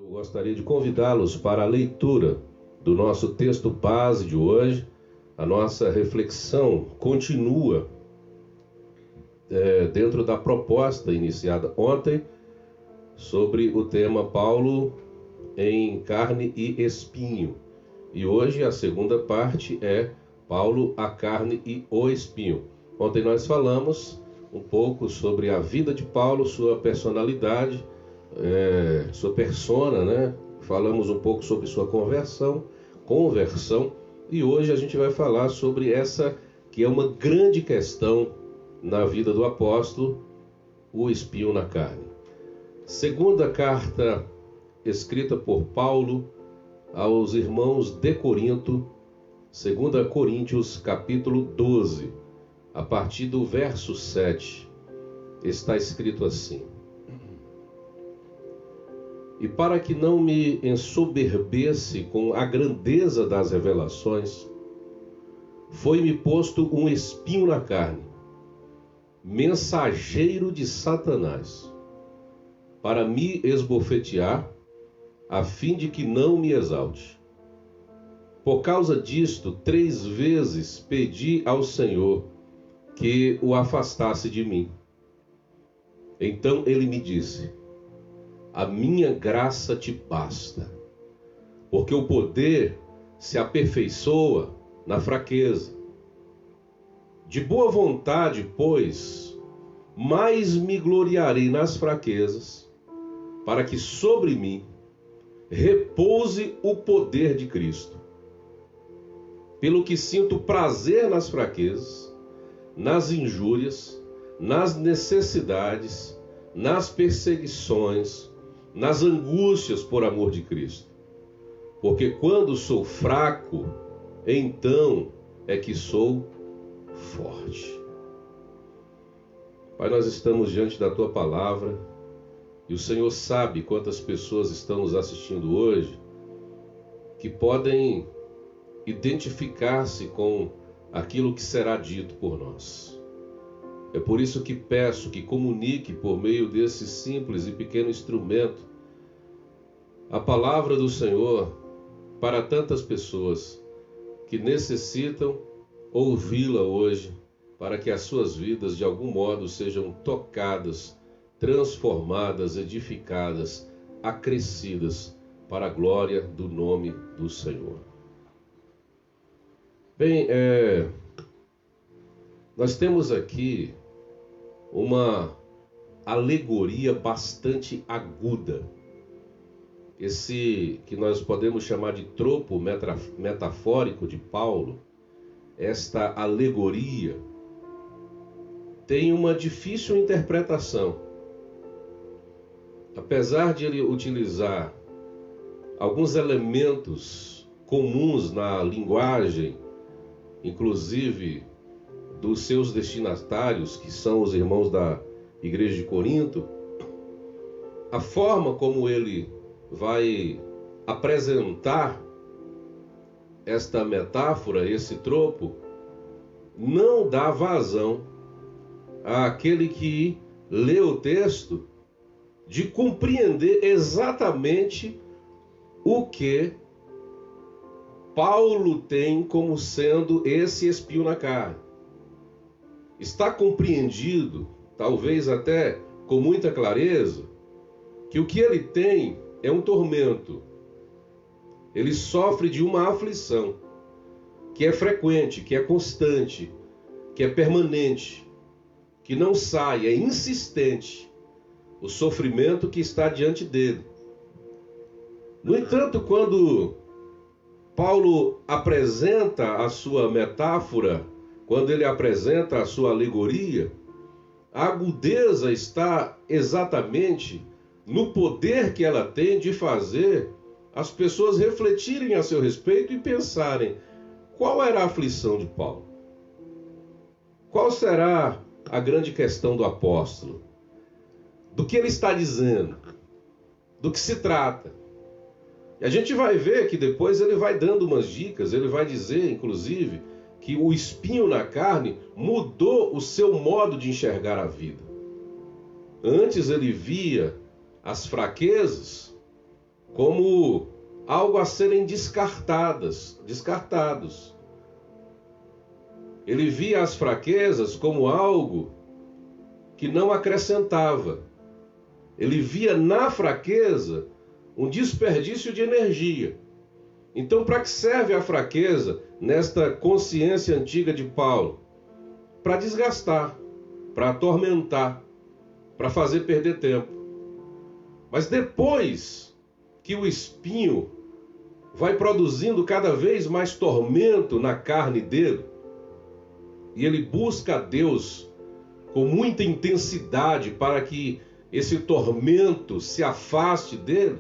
Eu gostaria de convidá-los para a leitura do nosso texto base de hoje. A nossa reflexão continua dentro da proposta iniciada ontem sobre o tema Paulo em carne e espinho. E hoje a segunda parte é Paulo, a carne e o espinho. Ontem nós falamos um pouco sobre a vida de Paulo, sua personalidade, sua persona, né? Falamos um pouco sobre sua conversão, e hoje a gente vai falar sobre essa que é uma grande questão na vida do apóstolo, o espinho na carne. Segunda carta escrita por Paulo aos irmãos de Corinto, 2 Coríntios capítulo 12, a partir do verso 7, está escrito assim: E para que não me ensoberbesse com a grandeza das revelações, foi-me posto um espinho na carne, mensageiro de Satanás, para me esbofetear, a fim de que não me exalte. Por causa disto, 3 vezes pedi ao Senhor que o afastasse de mim. Então ele me disse: a minha graça te basta, porque o poder se aperfeiçoa na fraqueza. De boa vontade, pois, mais me gloriarei nas fraquezas, para que sobre mim repouse o poder de Cristo. Pelo que sinto prazer nas fraquezas, nas injúrias, nas necessidades, nas perseguições, nas angústias por amor de Cristo. Porque quando sou fraco, então é que sou forte. Pai, nós estamos diante da Tua palavra e o Senhor sabe quantas pessoas estão nos assistindo hoje que podem identificar-se com aquilo que será dito por nós. É por isso que peço que comunique por meio desse simples e pequeno instrumento a palavra do Senhor para tantas pessoas que necessitam ouvi-la hoje, para que as suas vidas de algum modo sejam tocadas, transformadas, edificadas, acrescidas para a glória do nome do Senhor. Bem, nós temos aqui uma alegoria bastante aguda. Esse que nós podemos chamar de tropo metafórico de Paulo, esta alegoria, tem uma difícil interpretação. Apesar de ele utilizar alguns elementos comuns na linguagem, inclusive dos seus destinatários, que são os irmãos da igreja de Corinto, a forma como ele vai apresentar esta metáfora, esse tropo, não dá vazão àquele que lê o texto de compreender exatamente o que Paulo tem como sendo esse espinho na carne. Está compreendido, talvez até com muita clareza, que o que ele tem é um tormento. Ele sofre de uma aflição que é frequente, que é constante, que é permanente, que não sai, é insistente o sofrimento que está diante dele. No entanto, quando Paulo apresenta a sua metáfora, quando ele apresenta a sua alegoria, a agudeza está exatamente no poder que ela tem de fazer as pessoas refletirem a seu respeito e pensarem: qual era a aflição de Paulo? Qual será a grande questão do apóstolo? Do que ele está dizendo? Do que se trata? E a gente vai ver que depois ele vai dando umas dicas, ele vai dizer, inclusive, que o espinho na carne mudou o seu modo de enxergar a vida. Antes ele via as fraquezas como algo a serem descartados. Ele via as fraquezas como algo que não acrescentava. Ele via na fraqueza um desperdício de energia. Então, para que serve a fraqueza nesta consciência antiga de Paulo? Para desgastar, para atormentar, para fazer perder tempo. Mas depois que o espinho vai produzindo cada vez mais tormento na carne dele, e ele busca a Deus com muita intensidade para que esse tormento se afaste dele,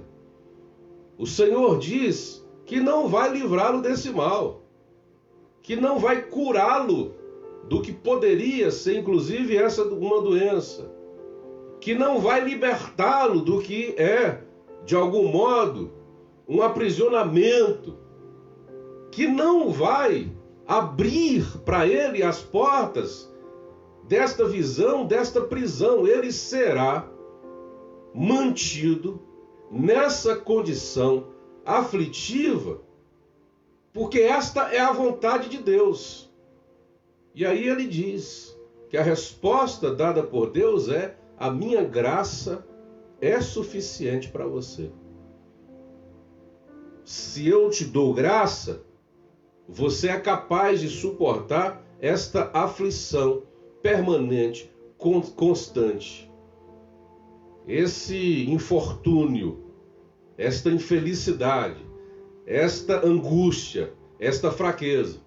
o Senhor diz que não vai livrá-lo desse mal, que não vai curá-lo do que poderia ser inclusive uma doença, que não vai libertá-lo do que é, de algum modo, um aprisionamento, que não vai abrir para ele as portas desta visão, desta prisão. Ele será mantido nessa condição aflitiva, porque esta é a vontade de Deus. E aí ele diz que a resposta dada por Deus é: a minha graça é suficiente para você. Se eu te dou graça, você é capaz de suportar esta aflição permanente, constante. Esse infortúnio, esta infelicidade, esta angústia, esta fraqueza.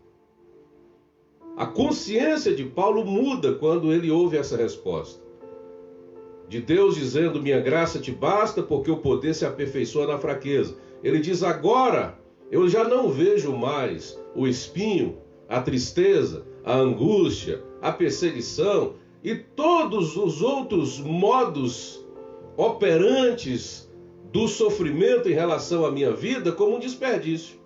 A consciência de Paulo muda quando ele ouve essa resposta. De Deus dizendo: minha graça te basta, porque o poder se aperfeiçoa na fraqueza. Ele diz: agora eu já não vejo mais o espinho, a tristeza, a angústia, a perseguição e todos os outros modos operantes do sofrimento em relação à minha vida como um desperdício.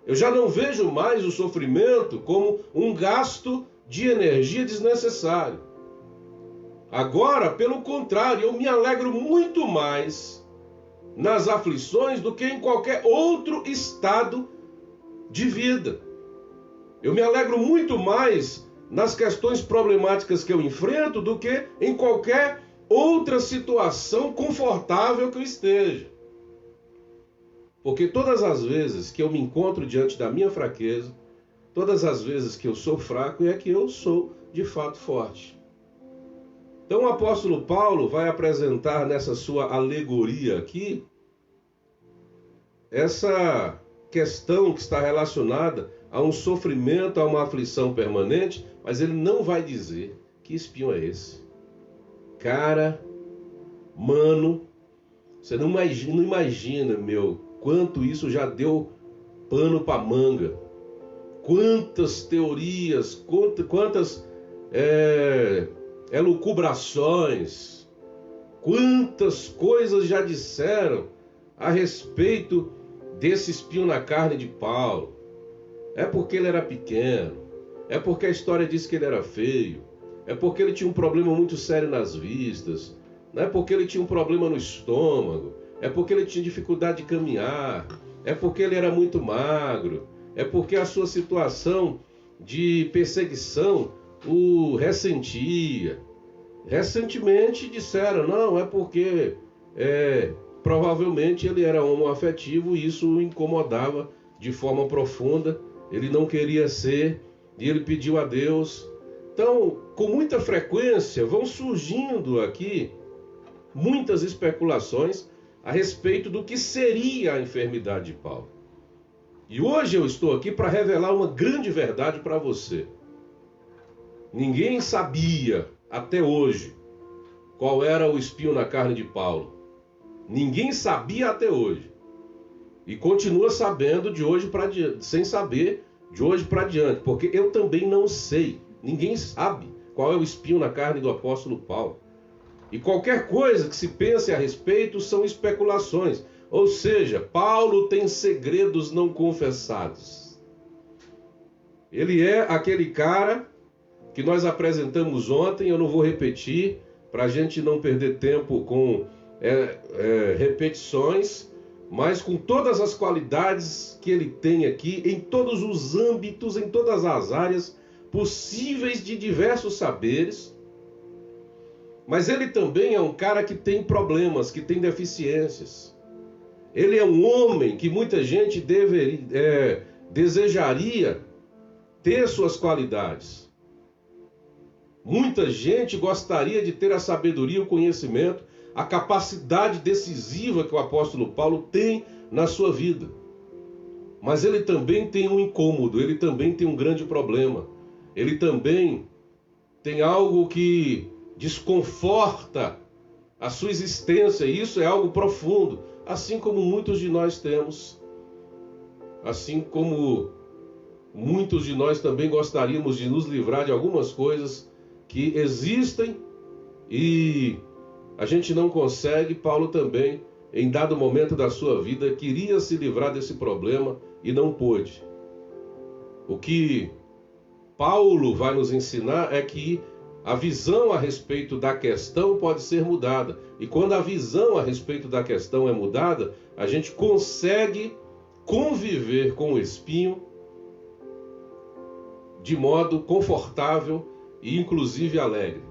Eu já não vejo mais o sofrimento como um gasto de energia desnecessário. Agora, pelo contrário, eu me alegro muito mais nas aflições do que em qualquer outro estado de vida. Eu me alegro muito mais nas questões problemáticas que eu enfrento do que em qualquer outra situação confortável que eu esteja. Porque todas as vezes que eu me encontro diante da minha fraqueza, todas as vezes que eu sou fraco, é que eu sou de fato forte. Então o apóstolo Paulo vai apresentar nessa sua alegoria aqui essa questão que está relacionada a um sofrimento, a uma aflição permanente, mas ele não vai dizer que espinho é esse. Cara, mano, você não imagina, meu, quanto isso já deu pano para manga. Quantas teorias, quantas elucubrações, quantas coisas já disseram a respeito desse espinho na carne de Paulo. É porque ele era pequeno, é porque a história diz que ele era feio, é porque ele tinha um problema muito sério nas vistas, não é porque ele tinha um problema no estômago, é porque ele tinha dificuldade de caminhar, é porque ele era muito magro, é porque a sua situação de perseguição o ressentia. Recentemente disseram: não, é porque provavelmente ele era homoafetivo e isso o incomodava de forma profunda, ele não queria ser e ele pediu a Deus. Então, com muita frequência vão surgindo aqui muitas especulações a respeito do que seria a enfermidade de Paulo. E hoje eu estou aqui para revelar uma grande verdade para você. Ninguém sabia até hoje qual era o espinho na carne de Paulo. Ninguém sabia até hoje. E continua sabendo de hoje para diante, sem saber de hoje para diante, porque eu também não sei. Ninguém sabe qual é o espinho na carne do apóstolo Paulo. E qualquer coisa que se pense a respeito são especulações. Ou seja, Paulo tem segredos não confessados. Ele é aquele cara que nós apresentamos ontem, eu não vou repetir, para a gente não perder tempo com repetições, mas com todas as qualidades que ele tem aqui, em todos os âmbitos, em todas as áreas possíveis de diversos saberes. Mas ele também é um cara que tem problemas, que tem deficiências. Ele é um homem que muita gente desejaria ter suas qualidades. Muita gente gostaria de ter a sabedoria, o conhecimento, a capacidade decisiva que o apóstolo Paulo tem na sua vida. Mas ele também tem um incômodo, ele também tem um grande problema. Ele também tem algo que desconforta a sua existência, e isso é algo profundo, assim como muitos de nós temos. Assim como muitos de nós também gostaríamos de nos livrar de algumas coisas que existem e a gente não consegue. Paulo também, em dado momento da sua vida, queria se livrar desse problema e não pôde. O que Paulo vai nos ensinar é que a visão a respeito da questão pode ser mudada. E quando a visão a respeito da questão é mudada, a gente consegue conviver com o espinho de modo confortável e inclusive alegre.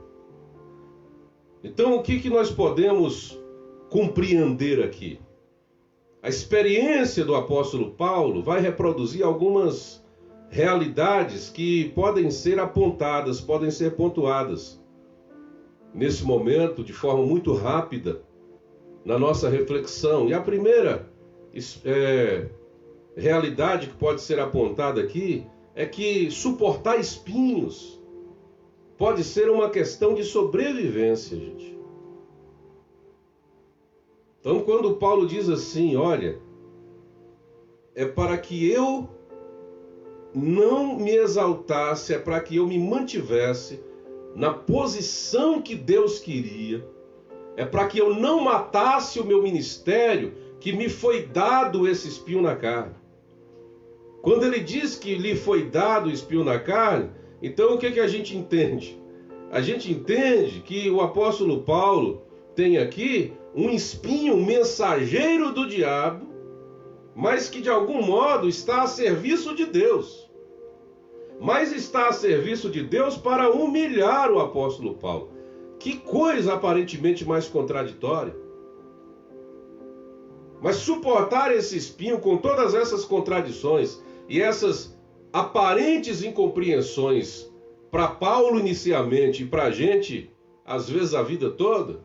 Então, o que nós podemos compreender aqui? A experiência do apóstolo Paulo vai reproduzir algumas realidades que podem ser apontadas, podem ser pontuadas nesse momento de forma muito rápida na nossa reflexão. E a primeira realidade que pode ser apontada aqui é que suportar espinhos pode ser uma questão de sobrevivência, gente. Então, quando Paulo diz assim, olha, é para que eu não me exaltasse, é para que eu me mantivesse na posição que Deus queria, é para que eu não matasse o meu ministério, que me foi dado esse espinho na carne. Quando ele diz que lhe foi dado o espinho na carne, então o que a gente entende? A gente entende que o apóstolo Paulo tem aqui um espinho mensageiro do diabo, mas que de algum modo está a serviço de Deus. Mas está a serviço de Deus para humilhar o apóstolo Paulo. Que coisa aparentemente mais contraditória. Mas suportar esse espinho com todas essas contradições e essas aparentes incompreensões para Paulo inicialmente e para a gente, às vezes a vida toda,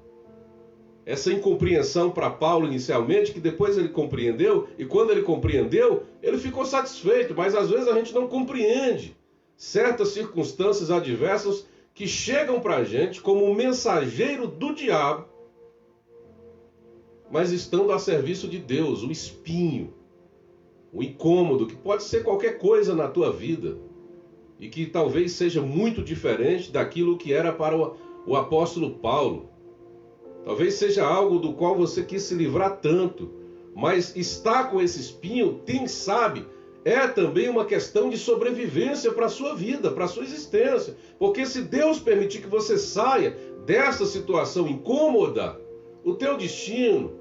essa incompreensão para Paulo inicialmente, que depois ele compreendeu, e quando ele compreendeu, ele ficou satisfeito, mas às vezes a gente não compreende certas circunstâncias adversas que chegam para a gente como um mensageiro do diabo, mas estando a serviço de Deus, o espinho, o incômodo, que pode ser qualquer coisa na tua vida, e que talvez seja muito diferente daquilo que era para o apóstolo Paulo. Talvez seja algo do qual você quis se livrar tanto, mas estar com esse espinho, quem sabe, é também uma questão de sobrevivência para a sua vida, para a sua existência. Porque se Deus permitir que você saia dessa situação incômoda, o teu destino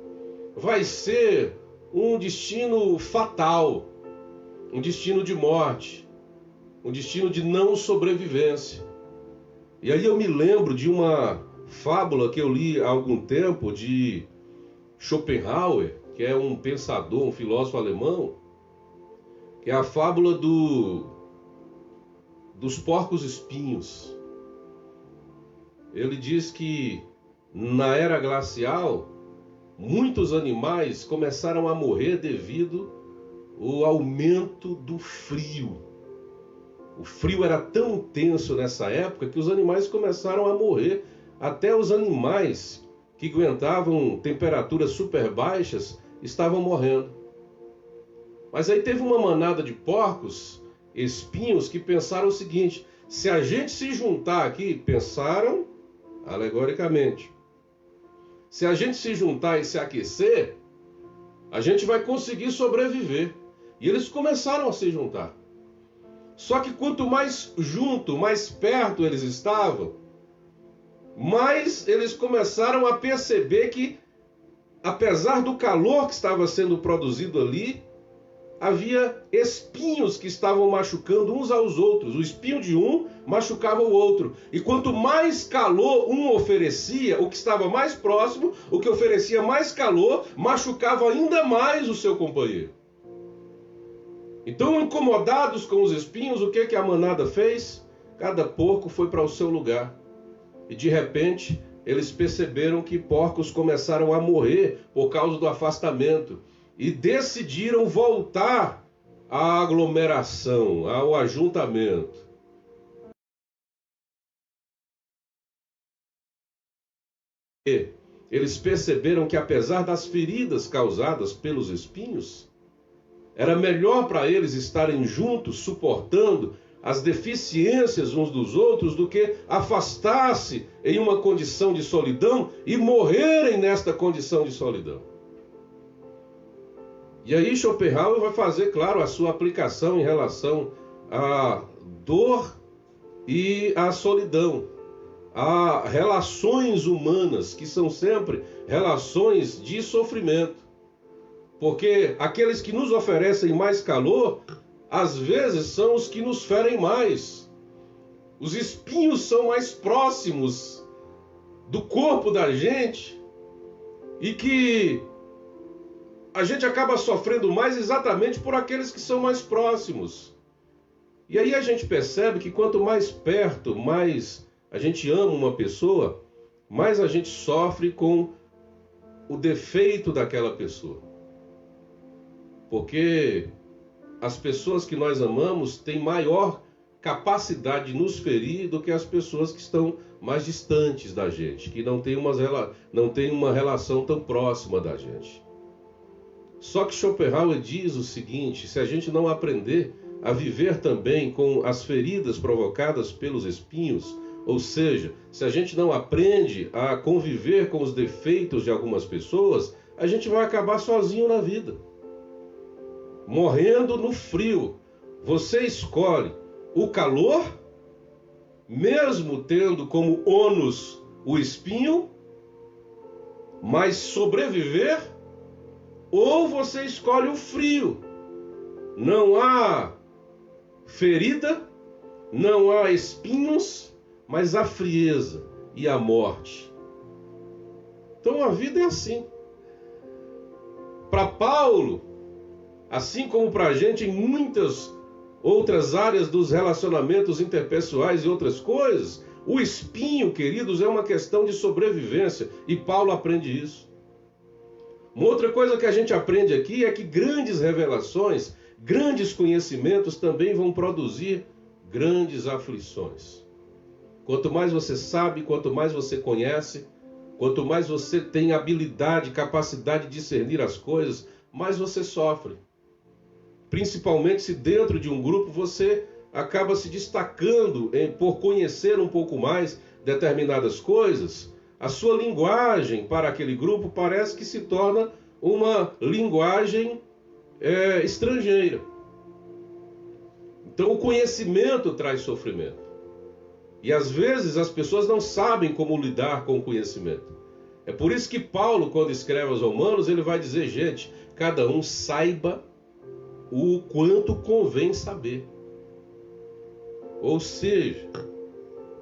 vai ser um destino fatal, um destino de morte, um destino de não sobrevivência. E aí eu me lembro de uma fábula que eu li há algum tempo de Schopenhauer, que é um pensador, um filósofo alemão, que é a fábula dos porcos espinhos. Ele diz que na era glacial, muitos animais começaram a morrer devido ao aumento do frio. O frio era tão intenso nessa época que os animais começaram a morrer. Até os animais que aguentavam temperaturas super baixas estavam morrendo. Mas aí teve uma manada de porcos espinhos que pensaram o seguinte: se a gente se juntar aqui, pensaram alegoricamente, se a gente se juntar e se aquecer, a gente vai conseguir sobreviver. E eles começaram a se juntar. Só que quanto mais junto, mais perto eles estavam, mais eles começaram a perceber que apesar do calor que estava sendo produzido ali, havia espinhos que estavam machucando uns aos outros. O espinho de um machucava o outro. E quanto mais calor um oferecia, o que estava mais próximo, o que oferecia mais calor, machucava ainda mais o seu companheiro. Então, incomodados com os espinhos, o que a manada fez? Cada porco foi para o seu lugar. E de repente, eles perceberam que porcos começaram a morrer por causa do afastamento. E decidiram voltar à aglomeração, ao ajuntamento. E eles perceberam que, apesar das feridas causadas pelos espinhos, era melhor para eles estarem juntos, suportando as deficiências uns dos outros, do que afastar-se em uma condição de solidão e morrerem nesta condição de solidão. E aí Schopenhauer vai fazer, claro, a sua aplicação em relação à dor e à solidão, a relações humanas, que são sempre relações de sofrimento. Porque aqueles que nos oferecem mais calor, às vezes são os que nos ferem mais. Os espinhos são mais próximos do corpo da gente e que a gente acaba sofrendo mais exatamente por aqueles que são mais próximos. E aí a gente percebe que quanto mais perto, mais a gente ama uma pessoa, mais a gente sofre com o defeito daquela pessoa. Porque as pessoas que nós amamos têm maior capacidade de nos ferir do que as pessoas que estão mais distantes da gente, que não têm uma relação tão próxima da gente. Só que Schopenhauer diz o seguinte: se a gente não aprender a viver também com as feridas provocadas pelos espinhos, ou seja, se a gente não aprende a conviver com os defeitos de algumas pessoas, a gente vai acabar sozinho na vida, morrendo no frio. Você escolhe o calor, mesmo tendo como ônus o espinho, mas sobreviver, ou você escolhe o frio. Não há ferida, não há espinhos, mas a frieza e a morte. Então a vida é assim. Para Paulo, assim como para a gente em muitas outras áreas dos relacionamentos interpessoais e outras coisas, o espinho, queridos, é uma questão de sobrevivência. E Paulo aprende isso. Uma outra coisa que a gente aprende aqui é que grandes revelações, grandes conhecimentos também vão produzir grandes aflições. Quanto mais você sabe, quanto mais você conhece, quanto mais você tem habilidade, capacidade de discernir as coisas, mais você sofre. Principalmente se dentro de um grupo você acaba se destacando por conhecer um pouco mais determinadas coisas, a sua linguagem para aquele grupo parece que se torna uma linguagem estrangeira. Então o conhecimento traz sofrimento. E às vezes as pessoas não sabem como lidar com o conhecimento. É por isso que Paulo, quando escreve aos Romanos, ele vai dizer: gente, cada um saiba o quanto convém saber. Ou seja,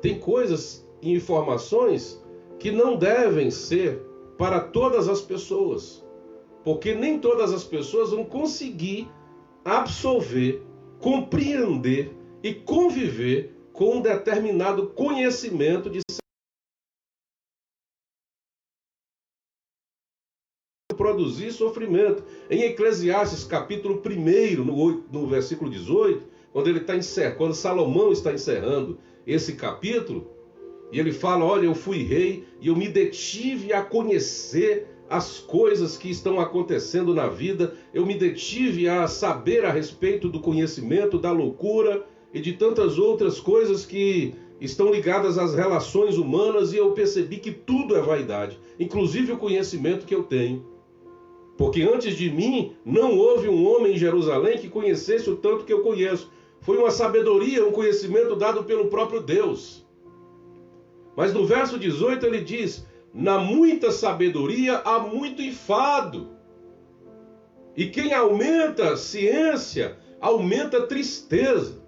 tem coisas e informações que não devem ser para todas as pessoas, porque nem todas as pessoas vão conseguir absorver, compreender e conviver com um determinado conhecimento de produzir sofrimento. Em Eclesiastes, capítulo 1, no versículo 18, quando Salomão está encerrando esse capítulo, e ele fala: olha, eu fui rei e eu me detive a conhecer as coisas que estão acontecendo na vida, eu me detive a saber a respeito do conhecimento, da loucura e de tantas outras coisas que estão ligadas às relações humanas, e eu percebi que tudo é vaidade, inclusive o conhecimento que eu tenho. Porque antes de mim não houve um homem em Jerusalém que conhecesse o tanto que eu conheço. Foi uma sabedoria, um conhecimento dado pelo próprio Deus. Mas no verso 18 ele diz: na muita sabedoria há muito enfado. E quem aumenta a ciência, aumenta a tristeza.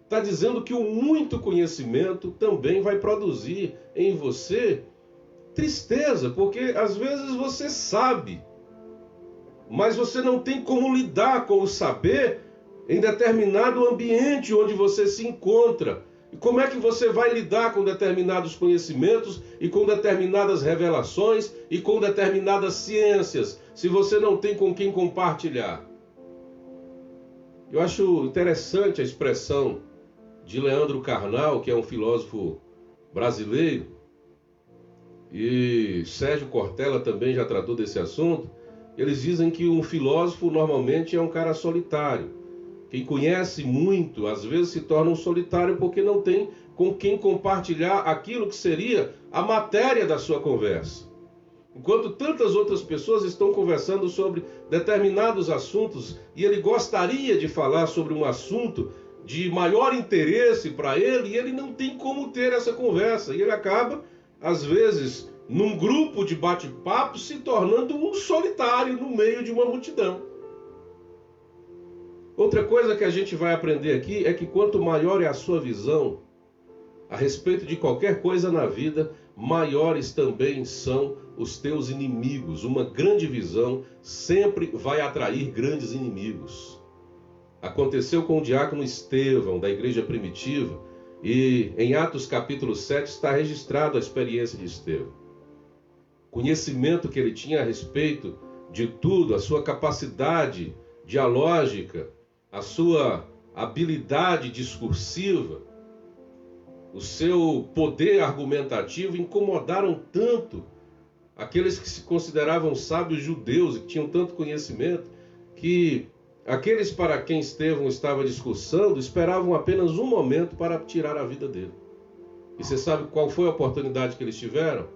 Está dizendo que o muito conhecimento também vai produzir em você tristeza, porque às vezes você sabe, mas você não tem como lidar com o saber em determinado ambiente onde você se encontra. E como é que você vai lidar com determinados conhecimentos e com determinadas revelações e com determinadas ciências, se você não tem com quem compartilhar? Eu acho interessante a expressão de Leandro Carnal, que é um filósofo brasileiro, e Sérgio Cortella também já tratou desse assunto. Eles dizem que um filósofo normalmente é um cara solitário. Quem conhece muito, às vezes se torna um solitário porque não tem com quem compartilhar aquilo que seria a matéria da sua conversa. Enquanto tantas outras pessoas estão conversando sobre determinados assuntos e ele gostaria de falar sobre um assunto de maior interesse para ele e ele não tem como ter essa conversa. E ele acaba, às vezes, num grupo de bate-papo, se tornando um solitário no meio de uma multidão. Outra coisa que a gente vai aprender aqui é que quanto maior é a sua visão a respeito de qualquer coisa na vida, maiores também são os teus inimigos. Uma grande visão sempre vai atrair grandes inimigos. Aconteceu com o diácono Estevão, da igreja primitiva, e em Atos capítulo 7 está registrado a experiência de Estevão. O conhecimento que ele tinha a respeito de tudo, a sua capacidade dialógica, a sua habilidade discursiva, o seu poder argumentativo incomodaram tanto aqueles que se consideravam sábios judeus e que tinham tanto conhecimento, que aqueles para quem Estevão estava discursando esperavam apenas um momento para tirar a vida dele. E você sabe qual foi a oportunidade que eles tiveram?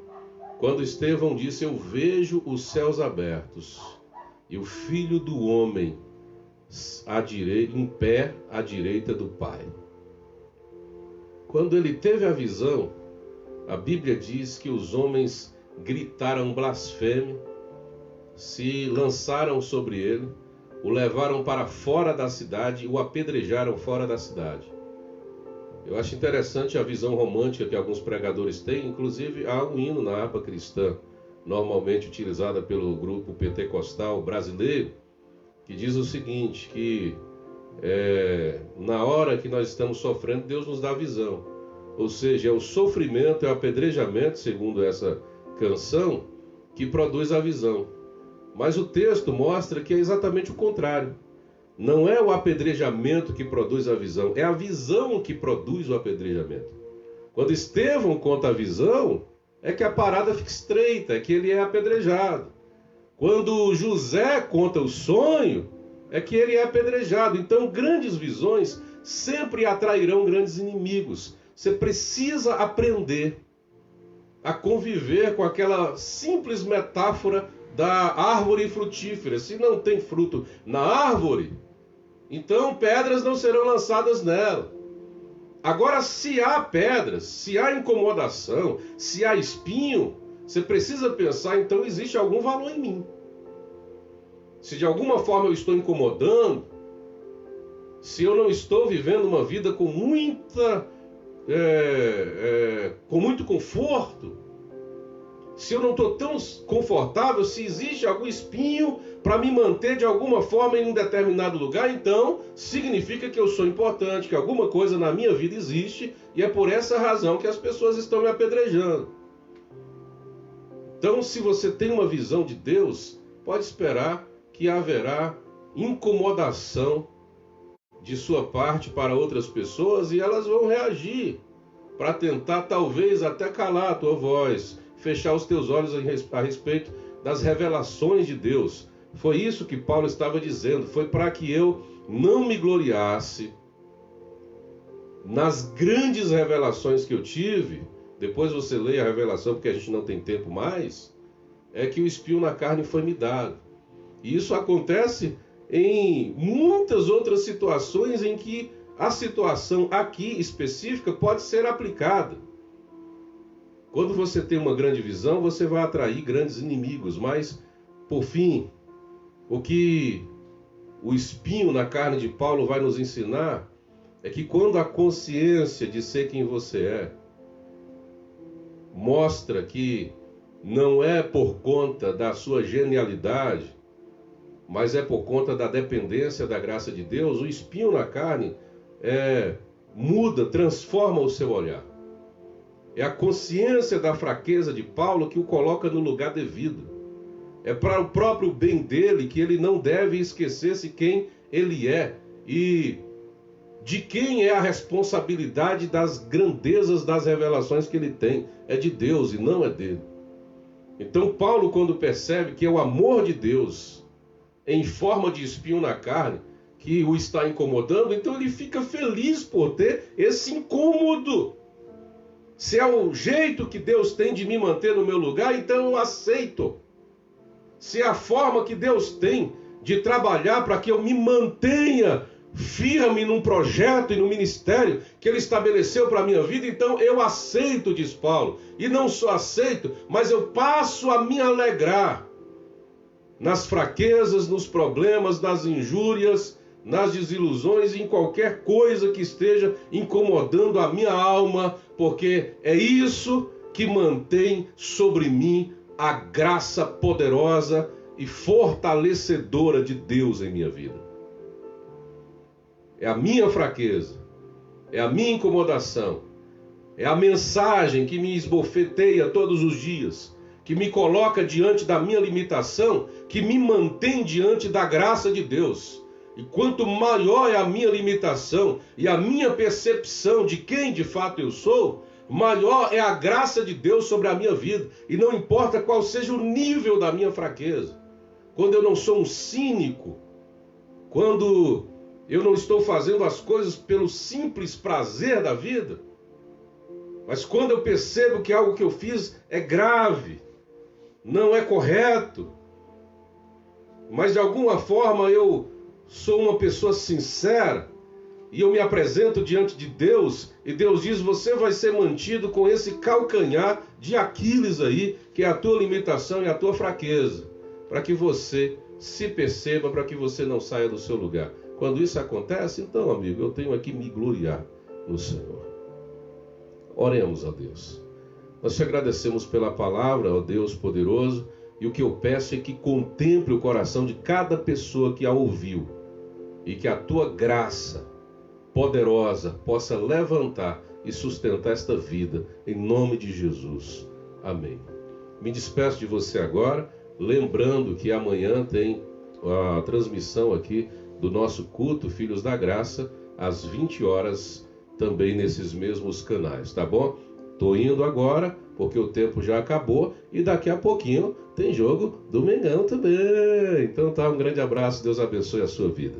Quando Estevão disse: eu vejo os céus abertos e o Filho do Homem em pé à direita do Pai. Quando ele teve a visão, a Bíblia diz que os homens gritaram blasfêmia, se lançaram sobre ele, o levaram para fora da cidade e o apedrejaram fora da cidade. Eu acho interessante a visão romântica que alguns pregadores têm. Inclusive há um hino na harpa cristã, normalmente utilizada pelo grupo pentecostal brasileiro, que diz o seguinte, que na hora que nós estamos sofrendo, Deus nos dá visão. Ou seja, é o sofrimento, é o apedrejamento, segundo essa canção, que produz a visão. Mas o texto mostra que é exatamente o contrário. Não é o apedrejamento que produz a visão, é a visão que produz o apedrejamento. Quando Estevão conta a visão, é que a parada fica estreita, é que ele é apedrejado. Quando José conta o sonho, é que ele é apedrejado. Então, grandes visões sempre atrairão grandes inimigos. Você precisa aprender a conviver com aquela simples metáfora da árvore frutífera. Se não tem fruto na árvore, então pedras não serão lançadas nela. Agora, se há pedras, se há incomodação, se há espinho, você precisa pensar, então existe algum valor em mim. Se de alguma forma eu estou incomodando, se eu não estou vivendo uma vida com muito conforto, se eu não estou tão confortável, se existe algum espinho para me manter de alguma forma em um determinado lugar, então significa que eu sou importante, que alguma coisa na minha vida existe, e é por essa razão que as pessoas estão me apedrejando. Então, se você tem uma visão de Deus, pode esperar que haverá incomodação de sua parte para outras pessoas e elas vão reagir para tentar talvez até calar a tua voz, fechar os teus olhos a respeito das revelações de Deus. Foi isso que Paulo estava dizendo, foi para que eu não me gloriasse nas grandes revelações que eu tive. Depois você lê a revelação, porque a gente não tem tempo mais, é que o espinho na carne foi me dado. E isso acontece em muitas outras situações em que a situação aqui específica pode ser aplicada. Quando você tem uma grande visão, você vai atrair grandes inimigos, mas, por fim, o que o espinho na carne de Paulo vai nos ensinar é que quando a consciência de ser quem você é mostra que não é por conta da sua genialidade, mas é por conta da dependência da graça de Deus, o espinho na carne muda, transforma o seu olhar. É a consciência da fraqueza de Paulo que o coloca no lugar devido. É para o próprio bem dele que ele não deve esquecer-se quem ele é e de quem é a responsabilidade das grandezas das revelações que ele tem. É de Deus e não é dele. Então Paulo, quando percebe que é o amor de Deus em forma de espinho na carne que o está incomodando, então ele fica feliz por ter esse incômodo. Se é o jeito que Deus tem de me manter no meu lugar, então eu aceito. Se é a forma que Deus tem de trabalhar para que eu me mantenha firme num projeto e no ministério que Ele estabeleceu para a minha vida, então eu aceito, diz Paulo. E não só aceito, mas eu passo a me alegrar nas fraquezas, nos problemas, nas injúrias, nas desilusões, em qualquer coisa que esteja incomodando a minha alma, porque é isso que mantém sobre mim a graça poderosa e fortalecedora de Deus em minha vida. É a minha fraqueza, é a minha incomodação, é a mensagem que me esbofeteia todos os dias, que me coloca diante da minha limitação, que me mantém diante da graça de Deus. E quanto maior é a minha limitação e a minha percepção de quem de fato eu sou, maior é a graça de Deus sobre a minha vida. E não importa qual seja o nível da minha fraqueza. Quando eu não sou um cínico, quando eu não estou fazendo as coisas pelo simples prazer da vida, mas quando eu percebo que algo que eu fiz é grave, não é correto, mas de alguma forma eu sou uma pessoa sincera e eu me apresento diante de Deus e Deus diz: você vai ser mantido com esse calcanhar de Aquiles aí, que é a tua limitação e a tua fraqueza, para que você se perceba, para que você não saia do seu lugar. Quando isso acontece, então, amigo, eu tenho aqui me gloriar no Senhor. Oremos a Deus. Nós te agradecemos pela palavra, ó Deus poderoso, e o que eu peço é que contemple o coração de cada pessoa que a ouviu e que a tua graça poderosa possa levantar e sustentar esta vida, em nome de Jesus. Amém. Me despeço de você agora, lembrando que amanhã tem a transmissão aqui do nosso culto Filhos da Graça, às 20 horas, também nesses mesmos canais, tá bom? Tô indo agora, porque o tempo já acabou, e daqui a pouquinho tem jogo do Mengão também. Então tá, um grande abraço, Deus abençoe a sua vida.